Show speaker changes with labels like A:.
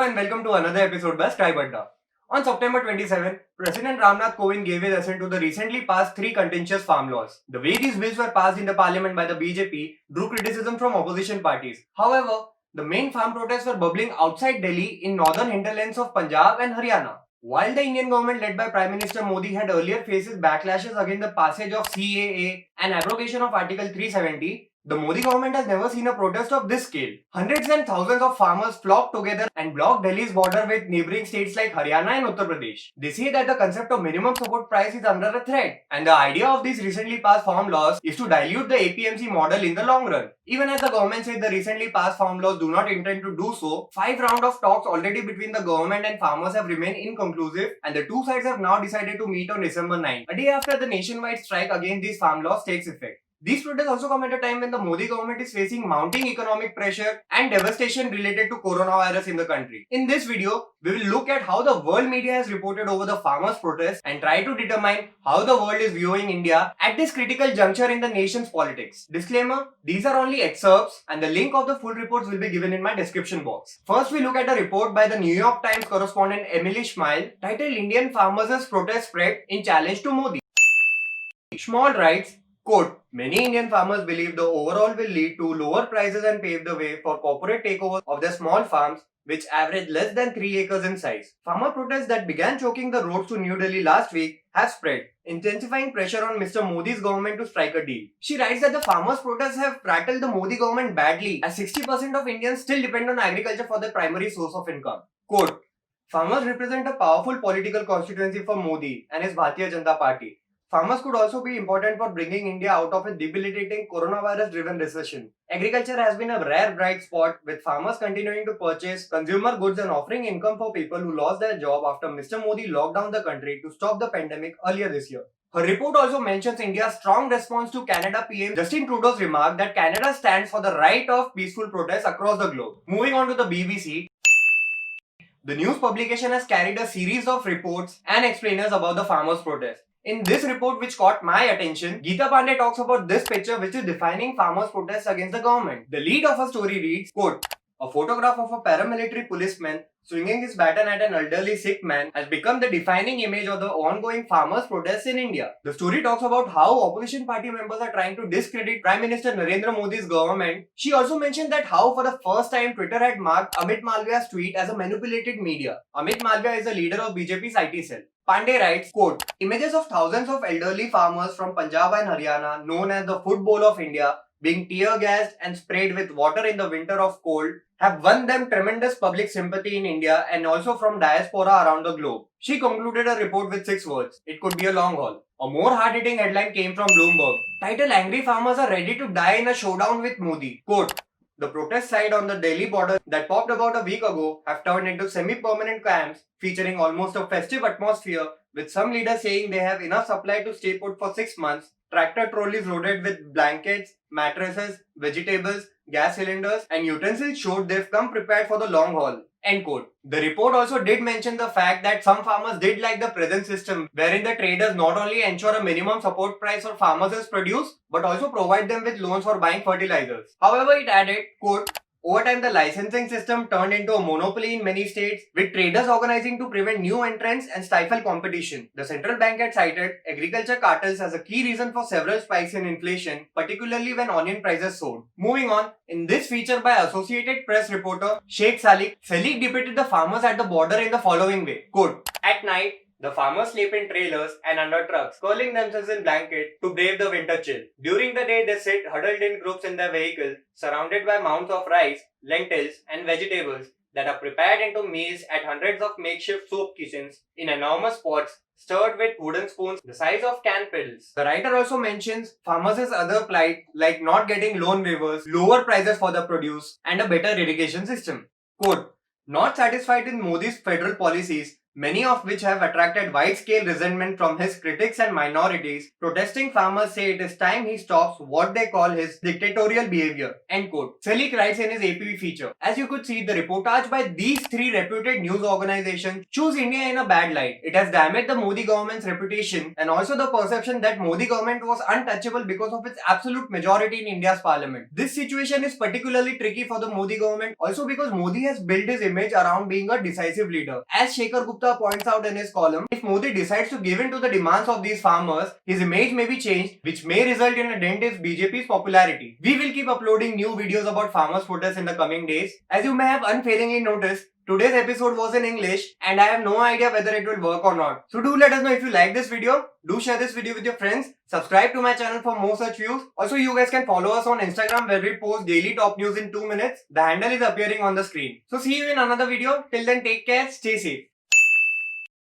A: and welcome to another episode by Sky Badda. On September 27, President Ramnath Kovind gave his assent to the recently passed three contentious farm laws. The way these bills were passed in the parliament by the BJP drew criticism from opposition parties. However, the main farm protests were bubbling outside Delhi in northern hinterlands of Punjab and Haryana. While the Indian government led by Prime Minister Modi had earlier faced backlashes against the passage of CAA and abrogation of Article 370, the Modi government has never seen a protest of this scale. Hundreds and thousands of farmers flocked together and blocked Delhi's border with neighboring states like Haryana and Uttar Pradesh. They say that the concept of minimum support price is under a threat, and the idea of these recently passed farm laws is to dilute the APMC model in the long run. Even as the government said the recently passed farm laws do not intend to do so, 5 rounds of talks already between the government and farmers have remained inconclusive, and the two sides have now decided to meet on December 9, a day after the nationwide strike against these farm laws takes effect. These protests also come at a time when the Modi government is facing mounting economic pressure and devastation related to coronavirus in the country. In this video, we will look at how the world media has reported over the farmers' protests and try to determine how the world is viewing India at this critical juncture in the nation's politics. Disclaimer, these are only excerpts and the link of the full reports will be given in my description box. First, we look at a report by the New York Times correspondent Emily Schmeil titled Indian Farmers' Protest Spread in Challenge to Modi. Schmeil writes, quote, many Indian farmers believe the overall will lead to lower prices and pave the way for corporate takeover of their small farms, which average less than 3 acres in size. Farmer protests that began choking the roads to New Delhi last week have spread, intensifying pressure on Mr. Modi's government to strike a deal. She writes that the farmers' protests have rattled the Modi government badly, as 60% of Indians still depend on agriculture for their primary source of income. Quote, farmers represent a powerful political constituency for Modi and his Bharatiya Janata Party. Farmers could also be important for bringing India out of a debilitating coronavirus-driven recession. Agriculture has been a rare bright spot, with farmers continuing to purchase consumer goods and offering income for people who lost their job after Mr. Modi locked down the country to stop the pandemic earlier this year. Her report also mentions India's strong response to Canada PM Justin Trudeau's remark that Canada stands for the right of peaceful protests across the globe. Moving on to the BBC, the news publication has carried a series of reports and explainers about the farmers' protest. In this report, which caught my attention, Geeta Pandey talks about this picture which is defining farmers' protests against the government. The lead of her story reads, quote, a photograph of a paramilitary policeman swinging his baton at an elderly sick man has become the defining image of the ongoing farmers' protests in India. The story talks about how opposition party members are trying to discredit Prime Minister Narendra Modi's government. She also mentioned that how for the first time Twitter had marked Amit Malviya's tweet as a manipulated media. Amit Malviya is the leader of BJP's IT cell. Pandey writes, quote, images of thousands of elderly farmers from Punjab and Haryana, known as the Food Bowl of India, being tear-gassed and sprayed with water in the winter of cold, have won them tremendous public sympathy in India and also from diaspora around the globe. She concluded her report with 6 words. It could be a long haul. A more hard-hitting headline came from Bloomberg. Titled, Angry Farmers are ready to die in a showdown with Modi. Quote, the protest site on the Delhi border that popped about a week ago have turned into semi-permanent camps featuring almost a festive atmosphere, with some leaders saying they have enough supply to stay put for 6 months, tractor trolleys loaded with blankets, mattresses, vegetables, gas cylinders and utensils showed they've come prepared for the long haul. End quote. The report also did mention the fact that some farmers did like the present system wherein the traders not only ensure a minimum support price for farmers' produce but also provide them with loans for buying fertilizers. However, it added, quote, over time, the licensing system turned into a monopoly in many states, with traders organizing to prevent new entrants and stifle competition. The central bank had cited agriculture cartels as a key reason for several spikes in inflation, particularly when onion prices soared. Moving on, in this feature by Associated Press reporter Sheikh Salik, Salik depicted the farmers at the border in the following way. Quote, at night, the farmers sleep in trailers and under trucks, curling themselves in blankets to brave the winter chill. During the day, they sit huddled in groups in their vehicles, surrounded by mounds of rice, lentils, and vegetables that are prepared into meals at hundreds of makeshift soup kitchens in enormous pots stirred with wooden spoons the size of can pills. The writer also mentions farmers' other plight like not getting loan waivers, lower prices for the produce, and a better irrigation system. Quote, not satisfied with Modi's federal policies, many of which have attracted wide-scale resentment from his critics and minorities. Protesting farmers say it is time he stops what they call his dictatorial behavior. End quote. Salik writes in his APV feature, as you could see, the reportage by these three reputed news organizations shows India in a bad light. It has damaged the Modi government's reputation and also the perception that Modi government was untouchable because of its absolute majority in India's parliament. This situation is particularly tricky for the Modi government also because Modi has built his image around being a decisive leader. As Shekhar Gupta points out in his column, if Modi decides to give in to the demands of these farmers, his image may be changed, which may result in a dent in BJP's popularity. We will keep uploading new videos about farmers' protests in the coming days. As you may have unfailingly noticed, today's episode was in English and I have no idea whether it will work or not. So do let us know if you like this video. Do share this video with your friends. Subscribe to my channel for more such views. Also, you guys can follow us on Instagram where we post daily top news in 2 minutes. The handle is appearing on the screen. So see you in another video. Till then, take care. Stay safe.